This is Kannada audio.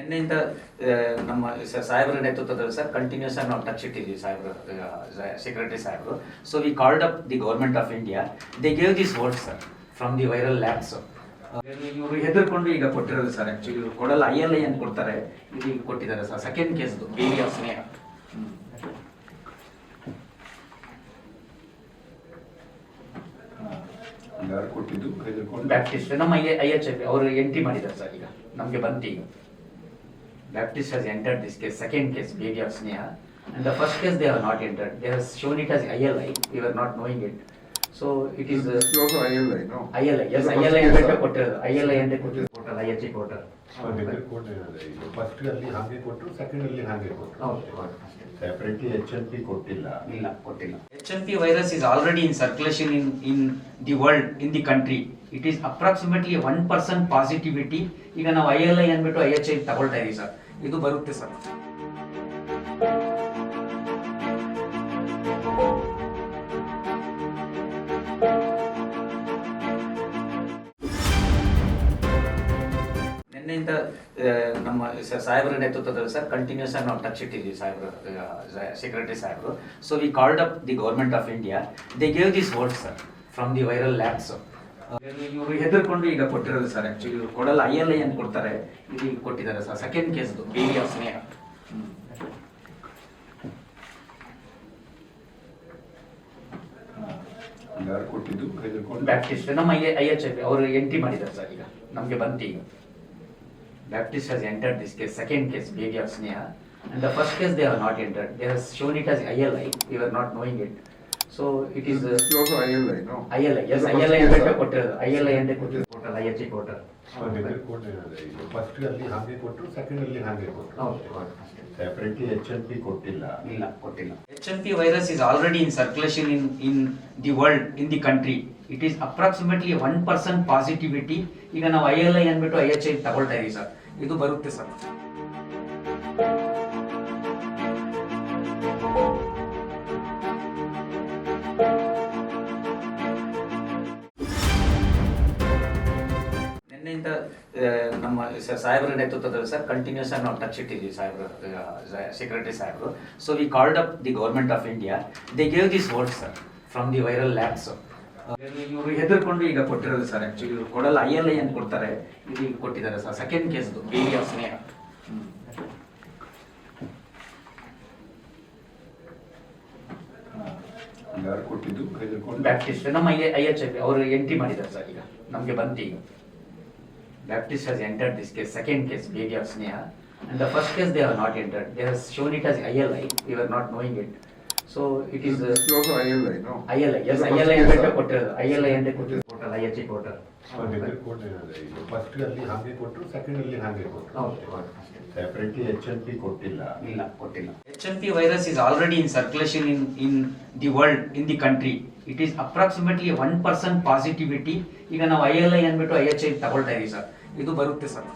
ನಿನ್ನೆಯಿಂದ ನಮ್ಮ ಸಾಹೇಬರ ನೇತೃತ್ವದಲ್ಲಿ ಸರ್ ಕಂಟಿನ್ಯೂಸ್ ಆಗಿ ನಾವು ಟಚ್ ಇಟ್ಟಿದ್ವಿ ಸಾಹೇಬರು ಸೆಕ್ರೆಟರಿ ಸಾಹೇಬರು. So we called up the government of India. They gave this word sir from the viral labs. ಇವರು ಹೆದರ್ಕೊಂಡು ಈಗ ಕೊಟ್ಟಿರೋದು ಸರ್. ಆಕ್ಚುಲಿ ಇವರು ಕೊಡಲ್ಲ, ILI ಅಂತ ಕೊಡ್ತಾರೆ, ಇದು ಈಗ ಕೊಟ್ಟಿದ್ದಾರೆ ಸರ್. ಸೆಕೆಂಡ್ ಕೇಸ್ದು ಬೇಬಿ ಆಫ್ ಸ್ನೇಹ. ಬ್ಯಾಪ್ಟಿಸ್ಟ್ ನಮ್ಮ IHIP ಅವರು ಎಂಟ್ರಿ ಮಾಡಿದ್ದಾರೆ ಸರ್. ಈಗ ನಮಗೆ ಬಂತು. ಈಗ Baptist has entered this case, second case baby of Sneha, and the first case they have not entered. They have shown it as ILI. We were not knowing it. So it is also ILI, no? ILI, yes, ILI ಅಂತ ಕೊಟ್ಟಿರೋದು. ILI ಅಂತ ಕೊಟ್ಟಿರೋದು ಪೋರ್ಟಲ್, IHI ಪೋರ್ಟಲ್. ಫಸ್ಟ್ ಅಲ್ಲಿ ಹಾಗೆ ಕೊಟ್ಟರು, ಸೆಕೆಂಡ್ ಅಲ್ಲಿ ಹಾಗೆ ಕೊಟ್ಟರು. ಸೆಪರೇಟ್ಲಿ HNP ಕೊಟ್ಟಿಲ್ಲ. ಇಲ್ಲ, ಕೊಟ್ಟಿಲ್ಲ. HNP virus is already in circulation in the world, in the country. It is approximately 1% positivity. ಈಗ ನಾವು ILI ಅಂದ್ಬಿಟ್ಟು IHI ತಗೊಳ್ತಾ ಇದೀವಿ ಸರ್. ಇದು ಬರುತ್ತೆ ಸರ್. ನಿನ್ನೆಯಿಂದ ನಮ್ಮ ಸಾಹೇಬರ ನೇತೃತ್ವದಲ್ಲಿ ಸರ್ ಕಂಟಿನ್ಯೂಸ್ ಆಗಿ ನಾವು ಟಚ್ ಇಟ್ಟಿದ್ವಿ ಸಾಹೇಬರು ಸೆಕ್ರೆಟರಿ ಸಾಹೇಬರು. So we called up the government of India. They gave this word sir from the viral labs. ಇವರು ಹೆದರ್ಕೊಂಡು ಈಗ ಕೊಟ್ಟಿರೋದು ಸರ್. ಆಕ್ಚುಲಿ ಇವರು ಕೊಡಲ್ಲ, ILI ಅಂತ ಕೊಡ್ತಾರೆ, ಇದು ಈಗ ಕೊಟ್ಟಿದ್ದಾರೆ ಸರ್. ಸೆಕೆಂಡ್ ಕೇಸ್ದು ಬೇಬಿ ಆಫ್ ಸ್ನೇಹ. ಬ್ಯಾಪ್ಟಿಸ್ಟ್ ನಮ್ಮ IHIP ಅವರು ಎಂಟ್ರಿ ಮಾಡಿದ್ದಾರೆ ಸರ್. ಈಗ ನಮಗೆ ಬಂತು. ಈಗ Baptist has entered this case, second case baby of Sneha, and the first case they have not entered. They have shown it as ILI. We were not knowing it. So it is also ILI, no? ILI, yes, ILI ಅಂತ ಕೊಟ್ಟಿರೋದು. ILI ಅಂತ ಕೊಟ್ಟಿರೋದು ಪೋರ್ಟಲ್, IHI ಪೋರ್ಟಲ್. ಫಸ್ಟ್ ಅಲ್ಲಿ ಹಾಗೆ ಕೊಟ್ಟರು, ಸೆಕೆಂಡ್ ಅಲ್ಲಿ ಹಾಗೆ ಕೊಟ್ಟರು. ಸೆಪರೇಟ್ಲಿ HNP ಕೊಟ್ಟಿಲ್ಲ. ಇಲ್ಲ, ಕೊಟ್ಟಿಲ್ಲ. HNP virus is already in circulation in the world, in the country. It is approximately 1% positivity. ಈಗ ನಾವು ILI ಅಂದ್ಬಿಟ್ಟು IHI ತಗೊಳ್ತಾ ಇದೀವಿ ಸರ್. ಇದು ಬರುತ್ತೆ ಸರ್. ನಿನ್ನೆಯಿಂದ ನಮ್ಮ ಸಾಹೇಬರ ನೇತೃತ್ವದಲ್ಲಿ ಸರ್ ಕಂಟಿನ್ಯೂಸ್ ಆಗಿ ನಾವು ಟಚ್ ಇಟ್ಟಿದ್ವಿ ಸಾಹೇಬರು ಸೆಕ್ರೆಟರಿ ಸಾಹೇಬರು. So we called up the government of India. They gave this word sir from the viral labs. ಇವರು ಹೆದರ್ಕೊಂಡು ಈಗ ಕೊಟ್ಟಿರೋದು ಸರ್. ಆಕ್ಚುಲಿ ಇವರು ಕೊಡಲ್ಲ, ILI ಅಂತ ಕೊಡ್ತಾರೆ, ಇದು ಈಗ ಕೊಟ್ಟಿದ್ದಾರೆ ಸರ್. ಸೆಕೆಂಡ್ ಕೇಸ್ದು ಬೇಬಿ ಆಫ್ ಸ್ನೇಹ. ಬ್ಯಾಪ್ಟಿಸ್ಟ್ ನಮ್ಮ IHIP ಅವರು ಎಂಟ್ರಿ ಮಾಡಿದ್ದಾರೆ ಸರ್. ಈಗ ನಮಗೆ ಬಂತು. ಈಗ Baptist has entered this case, second case baby of Sneha, and the first case they have not entered. They have shown it as ILI. We were not knowing it. So it is also ILI, no? ILI, yes, ILI ಅಂತ ಕೊಟ್ಟಿರೋದು. ILI ಅಂತ ಕೊಟ್ಟಿರೋದು ಪೋರ್ಟಲ್, IHI ಪೋರ್ಟಲ್. ಫಸ್ಟ್ ಅಲ್ಲಿ ಹಾಗೆ ಕೊಟ್ಟರು, ಸೆಕೆಂಡ್ ಅಲ್ಲಿ ಹಾಗೆ ಕೊಟ್ಟರು. ಸೆಪರೇಟ್ಲಿ HNP ಕೊಟ್ಟಿಲ್ಲ. ಇಲ್ಲ, ಕೊಟ್ಟಿಲ್ಲ. HNP virus is already in circulation in the world, in the country. It is approximately 1% positivity. ಈಗ ನಾವು ILI ಅಂದ್ಬಿಟ್ಟು IHI ತಗೊಳ್ತಾ ಇದೀವಿ ಸರ್. ಇದು ಬರುತ್ತೆ ಸರ್.